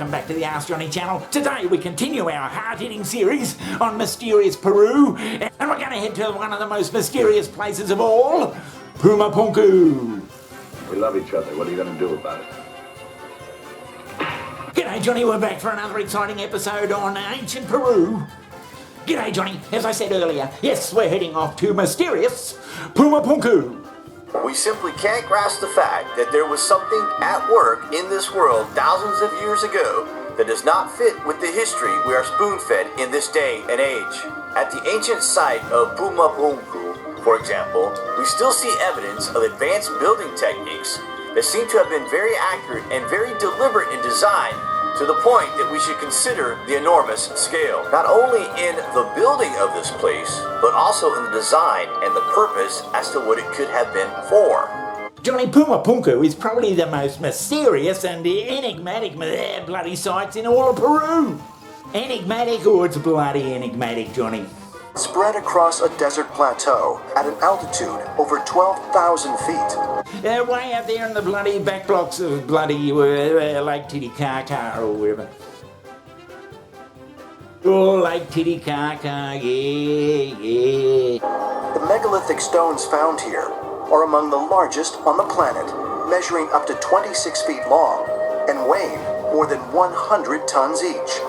welcome back to the Ask Johnny channel. Today we continue our hard-hitting series on mysterious Peru, and we're going to head to one of the most mysterious places of all, Puma Punku. We love each other. What are you going to do about it? G'day Johnny, we're back for another exciting episode on ancient Peru. G'day Johnny, as I said earlier, yes, we're heading off to mysterious Puma Punku. We simply can't grasp the fact that there was something at work in this world thousands of years ago that does not fit with the history we are spoon-fed in this day and age. At the ancient site of Puma Punku, for example, we still see evidence of advanced building techniques that seem to have been very accurate and very deliberate in design, to the point that we should consider the enormous scale, not only in the building of this place, but also in the design and the purpose as to what it could have been for. Johnny, Puma Punku is probably the most mysterious and enigmatic bloody sites in all of Peru. Enigmatic, or it's bloody enigmatic, Johnny. Spread across a desert plateau at an altitude over 12,000 feet. Way out there in the bloody back blocks of bloody Lake Titicaca or wherever. Oh, Lake Titicaca, yeah. The megalithic stones found here are among the largest on the planet, measuring up to 26 feet long and weighing more than 100 tons each.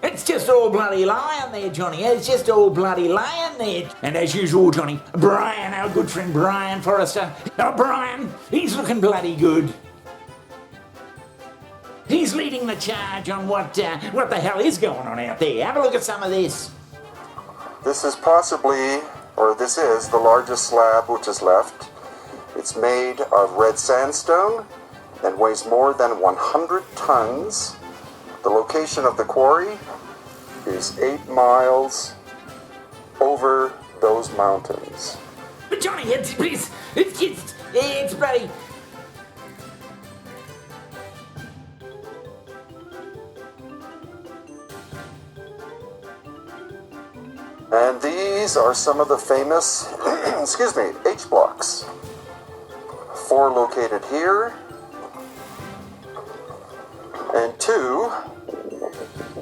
It's just all bloody lying there, Johnny. It's just all bloody lying there. And as usual, Johnny, Brian, our good friend Brian Forrester. Oh, Brian, he's looking bloody good. He's leading the charge on what the hell is going on out there. Have a look at some of this. This is possibly, or this is, the largest slab which is left. It's made of red sandstone and weighs more than 100 tons. The location of the quarry is 8 miles over those mountains. But Johnny, it's bloody... And these are some of the famous, H blocks. 4 located here, and 2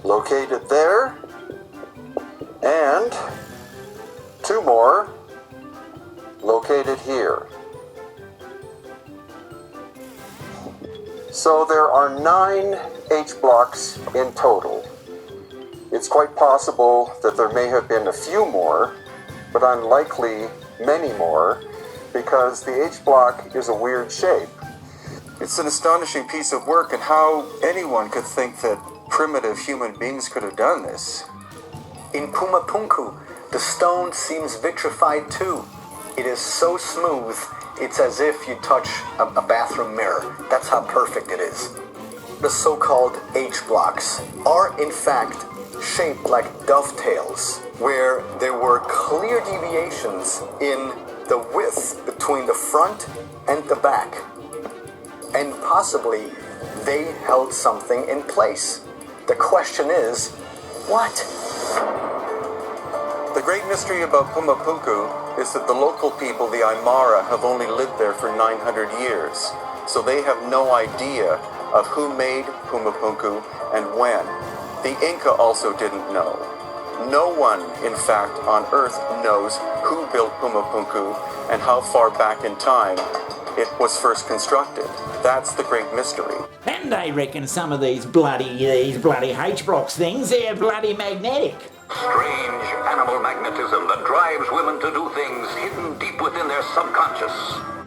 located there, and 2 more located here. So there are 9 H blocks in total. It's quite possible that there may have been a few more, but unlikely many more, because the H block is a weird shape. It's an astonishing piece of work, and how anyone could think that primitive human beings could have done this. In Puma Punku, the stone seems vitrified too. It is so smooth, it's as if you touch a bathroom mirror. That's how perfect it is. The so-called H blocks are in fact shaped like dovetails, where there were clear deviations in the width between the front and the back. And possibly they held something in place. The question is, what? The great mystery about Puma Punku is that the local people, the Aymara, have only lived there for 900 years. So they have no idea of who made Puma Punku and when. The Inca also didn't know. No one, in fact, on Earth knows who built Puma Punku and how far back in time it was first constructed. That's the great mystery. And they reckon some of these bloody H blocks things, they're bloody magnetic. Strange animal magnetism that drives women to do things hidden deep within their subconscious.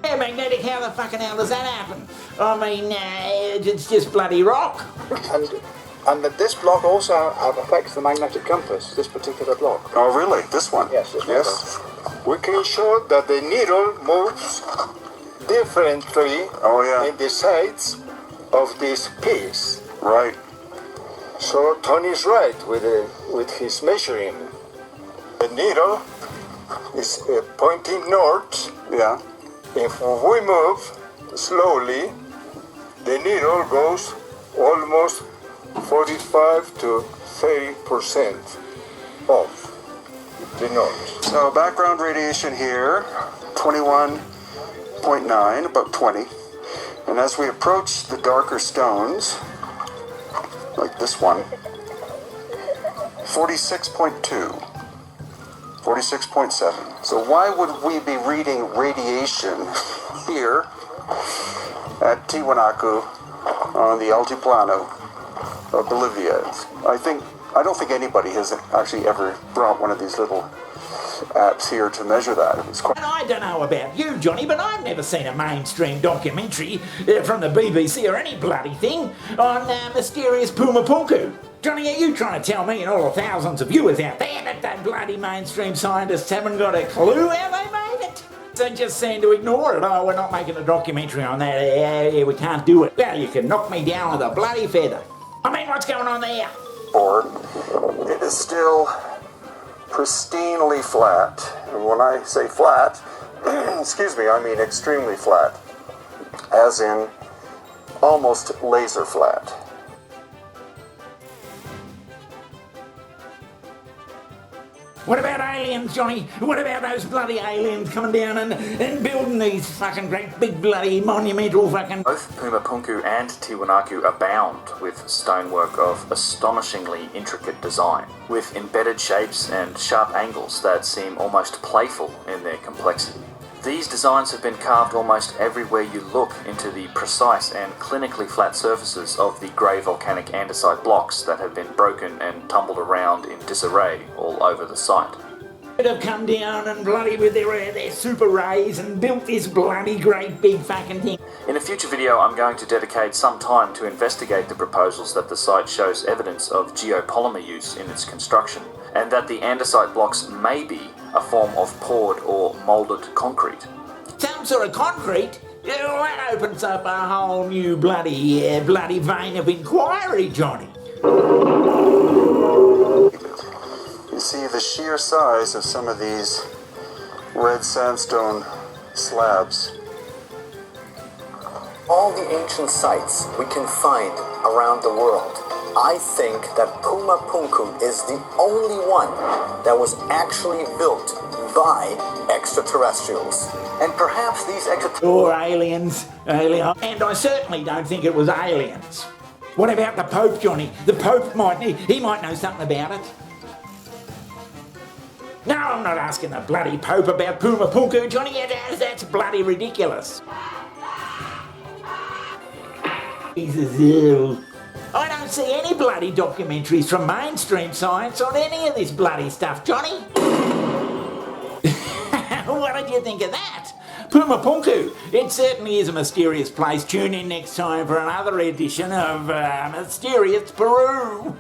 Yeah, magnetic, how the fucking hell does that happen? I mean, it's just bloody rock. And this block also affects the magnetic compass, this particular block. Oh, really? This one? Yes, this one. Yes. We can show that the needle moves differently in the sides of this piece. Right. So Tony's right with his measuring. The needle is pointing north. Yeah. If we move slowly, the needle goes almost 45 to 30% off the north. So background radiation here, 21.9, about 20. And as we approach the darker stones, like this one, 46.2, 46.7. So why would we be reading radiation here at Tiwanaku on the Altiplano of Bolivia? I don't think anybody has actually ever brought one of these little apps here to measure that. It was quite. And I don't know about you, Johnny, but I've never seen a mainstream documentary from the BBC or any bloody thing on mysterious Puma Punku. Johnny, are you trying to tell me and all the thousands of viewers out there that the bloody mainstream scientists haven't got a clue how they made it? They just seem to ignore it. Oh, we're not making a documentary on that. Yeah, we can't do it. Well, you can knock me down with a bloody feather. I mean, what's going on there? Or it is still pristinely flat. And when I say flat, excuse me, I mean extremely flat. As in almost laser flat. What about aliens, Johnny? What about those bloody aliens coming down and building these fucking great big bloody monumental fucking... Both Puma Punku and Tiwanaku abound with stonework of astonishingly intricate design, with embedded shapes and sharp angles that seem almost playful in their complexity. These designs have been carved almost everywhere you look into the precise and clinically flat surfaces of the grey volcanic andesite blocks that have been broken and tumbled around in disarray all over the site. Could have come down and bloody with their super rays and built this bloody great big fucking thing. In a future video, I'm going to dedicate some time to investigate the proposals that the site shows evidence of geopolymer use in its construction, and that the andesite blocks may be a form of poured or moulded concrete. Some sort of concrete? Well, that opens up a whole new bloody vein of inquiry, Johnny. You see the sheer size of some of these red sandstone slabs. All the ancient sites we can find around the world, I think that Puma Punku is the only one that was actually built by extraterrestrials. And perhaps these extraterrestrials... Or aliens. And I certainly don't think it was aliens. What about the Pope, Johnny? The Pope might know something about it. No, I'm not asking the bloody Pope about Puma Punku, Johnny. That's bloody ridiculous. Jesus. I don't see any bloody documentaries from mainstream science on any of this bloody stuff, Johnny. What did you think of that? Puma Punku. It certainly is a mysterious place. Tune in next time for another edition of Mysterious Peru.